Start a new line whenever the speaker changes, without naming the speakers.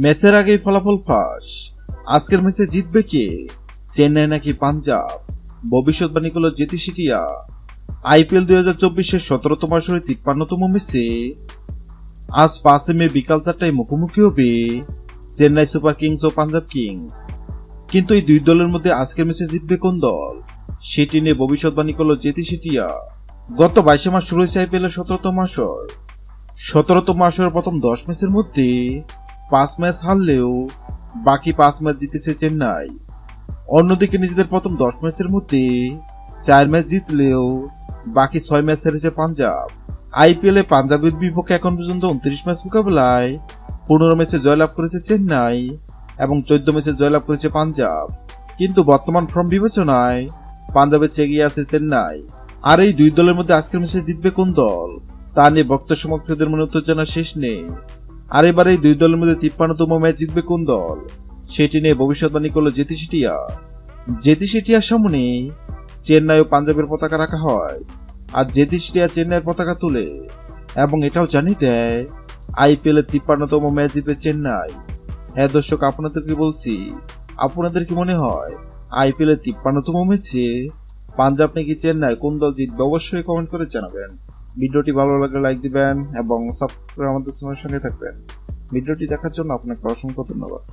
ম্যাচের আগেই ফলাফল ফাঁস। আজকের ম্যাচে জিতবে কে? চেন্নাই নাকি পাঞ্জাব? ভবিষ্যৎবাণী করল জেতি সিটিয়া। আইপিএল 2024-এর 17তম আসরে 53তম ম্যাচে আজ 5 মে বিকাল 4টায় মুখোমুখি হবে চেন্নাই সুপার কিংস ও পাঞ্জাব কিংস। কিন্তু এই দুই দলের মধ্যে আজকের ম্যাচে জিতবে কোন দল, সেটি নিয়ে ভবিষ্যৎবাণী করল জেতি সিটিয়া। গত 22 মাস শুরু হয়েছে আইপিএল এর 17তম আসর। 17তম আসরের প্রথম 10 ম্যাচের মধ্যে 5 ম্যাচ হারলেও বাকি 5 ম্যাচ জিতেছে চেন্নাই। অন্যদিকে নিজেদের প্রথম 10 ম্যাচের মধ্যে 4 ম্যাচ জিতলেও বাকি 6 ম্যাচ হেরেছে পাঞ্জাব। আইপিএলে পাঞ্জাবের বিপক্ষে এখন পর্যন্ত 29 ম্যাচ মোকাবেলায় 15 ম্যাচে জয়লাভ করেছে চেন্নাই এবং 14 ম্যাচে জয়লাভ করেছে পাঞ্জাব। কিন্তু বর্তমান ফর্ম বিবেচনায় পাঞ্জাবের চেয়ে এগিয়ে আছে চেন্নাই। আর এই দুই দলের মধ্যে আজকের ম্যাচে জিতবে কোন দল, তা নিয়ে ভক্ত সমর্থকদের মনে উত্তেজনা শেষ নেই। আর এবার এই দুই দলের মধ্যে 53তম ম্যাচ জিতবে কোন দল, সেটি নিয়ে ভবিষ্যৎবাণী করল জেতি সিটিয়া। জেতি সিটিয়ার সামনে চেন্নাই ও পাঞ্জাবের পতাকা রাখা হয়, আর জেতি সিটিয়া চেন্নাইয়ের পতাকা তুলে এবং এটাও জানিয়ে দেয় আইপিএল এর 53তম ম্যাচ জিতবে চেন্নাই। হ্যাঁ দর্শক, আপনাদেরকে বলছি, আপনাদের কি মনে হয় আইপিএল এর 53তম ম্যাচে পাঞ্জাব নাকি চেন্নাই, কোন দল জিতবে? অবশ্যই কমেন্ট করে জানাবেন। ভিডিওটি ভালো লাগলে লাইক দিবেন এবং সাবস্ক্রাইব আমাদের চ্যানেলের সঙ্গে থাকবেন। ভিডিওটি দেখার জন্য আপনাকে অসংখ্য ধন্যবাদ।